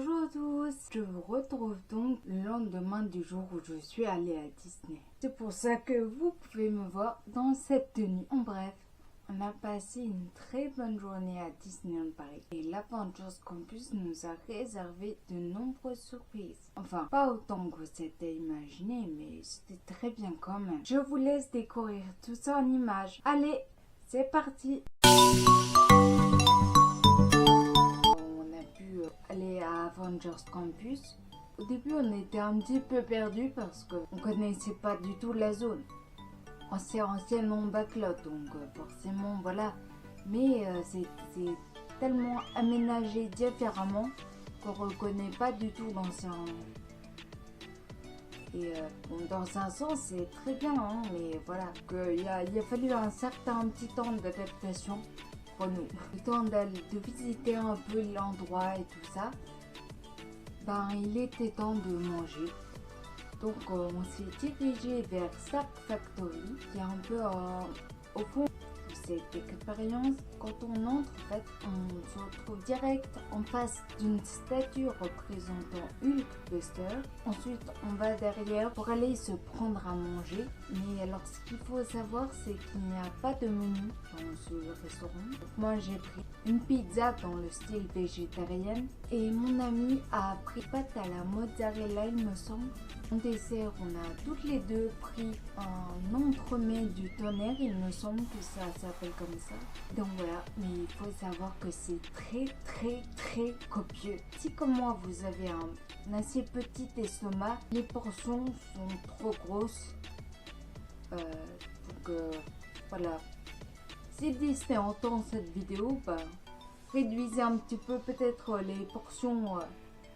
Bonjour à tous, je vous retrouve donc le lendemain du jour où je suis allée à Disney. C'est pour ça que vous pouvez me voir dans cette tenue. En bref, on a passé une très bonne journée à Disneyland Paris et l'Avengers Campus nous a réservé de nombreuses surprises. Enfin, pas autant que c'était imaginé, mais c'était très bien quand même. Je vous laisse découvrir tout ça en images. Allez, c'est parti! Aller à Avengers Campus. Au début, on était un petit peu perdu parce qu'on connaissait pas du tout la zone. On s'est anciennement backlot, donc forcément voilà. Mais c'est tellement aménagé différemment qu'on reconnaît pas du tout l'ancien. Et bon, dans un sens, c'est très bien, hein, mais voilà, il a fallu un certain petit temps d'adaptation. Nous. Le temps de visiter un peu l'endroit et tout ça, il était temps de manger. Donc on s'est dirigé vers Stark Factory, qui est un peu au fond de cette expérience. Quand on entre, en fait, on se retrouve direct en face d'une statue représentant Hulkbuster. Ensuite, on va derrière pour aller se prendre à manger. Mais alors, ce qu'il faut savoir, c'est qu'il n'y a pas de menu dans ce restaurant. Donc, moi, j'ai pris une pizza dans le style végétarien et mon ami a pris pâte à la mozzarella, il me semble. En dessert, on a toutes les deux pris un entremets du tonnerre, il me semble que ça s'appelle comme ça. Donc voilà, mais il faut savoir que c'est très copieux. Si comme moi vous avez un assez petit estomac, les portions sont trop grosses. Donc voilà. Si Disney entend cette vidéo, réduisez un petit peu peut-être les portions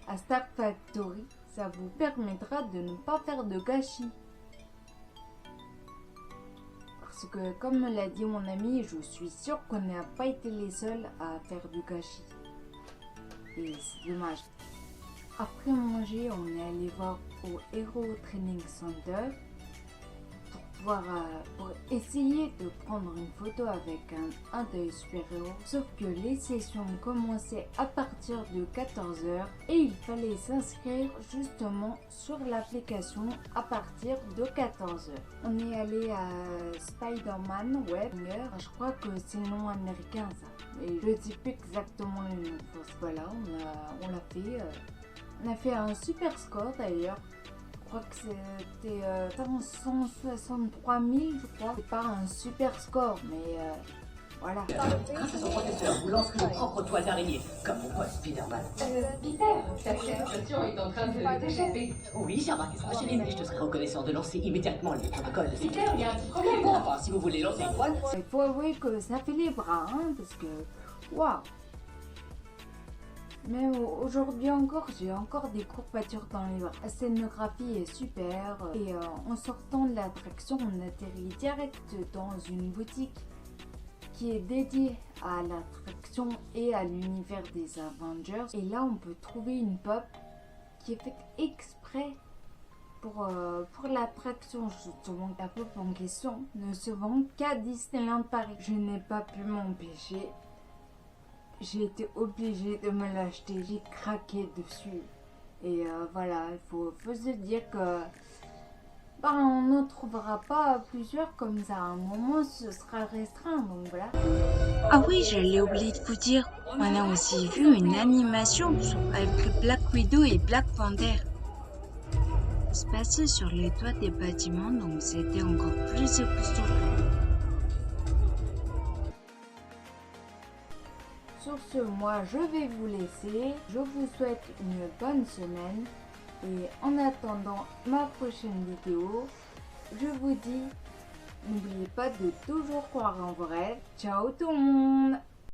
à Stark Factory. Ça vous permettra de ne pas faire de gâchis. Parce que comme me l'a dit mon ami, je suis sûre qu'on n'a pas été les seuls à faire du gâchis. Et c'est dommage. Après manger, on est allé voir au Hero Training Center pour essayer de prendre une photo avec un des super-héros. Sauf que les sessions commençaient à partir de 14h et il fallait s'inscrire justement sur l'application à partir de 14h. On est allé à Spider-Man Web, je crois que c'est le nom américain ça. Mais je ne sais plus exactement le nom. Voilà, on l'a fait. On a fait un super score d'ailleurs. Je crois que c'était 163 000, je crois. C'est pas un super score, mais voilà. Grâce à son professeur, vous lancerez vos propres toiles d'araignée, comme mon pote Spider-Man. Peter, ta présentation est en train de t'échapper. Oui, j'ai remarqué ça, Chéline, et je te serais reconnaissant de lancer immédiatement les protocoles de sécurité. Peter, il y a un petit problème. Bon, enfin, si vous voulez lancer une toile. Il faut avouer que ça fait les bras, hein, parce que waouh. Mais aujourd'hui encore, j'ai encore des courbatures dans les bras. La scénographie est super et en sortant de l'attraction, on atterrit direct dans une boutique qui est dédiée à l'attraction et à l'univers des Avengers. Et là, on peut trouver une pop qui est faite exprès pour l'attraction. Justement, la pop en question ne se vend qu'à Disneyland Paris. Je n'ai pas pu m'empêcher. J'ai été obligée de me l'acheter, j'ai craqué dessus. Et voilà, il faut se dire que on n'en trouvera pas plusieurs comme ça. À un moment, ce sera restreint, donc voilà. Ah oui, j'allais oublier de vous dire, on a aussi vu une animation avec Black Widow et Black Panther. Ça se passait sur les toits des bâtiments, donc c'était encore plus époustouflant. Sur ce, moi je vais vous laisser. Je vous souhaite une bonne semaine. Et en attendant ma prochaine vidéo, je vous dis, n'oubliez pas de toujours croire en vrai. Ciao tout le monde!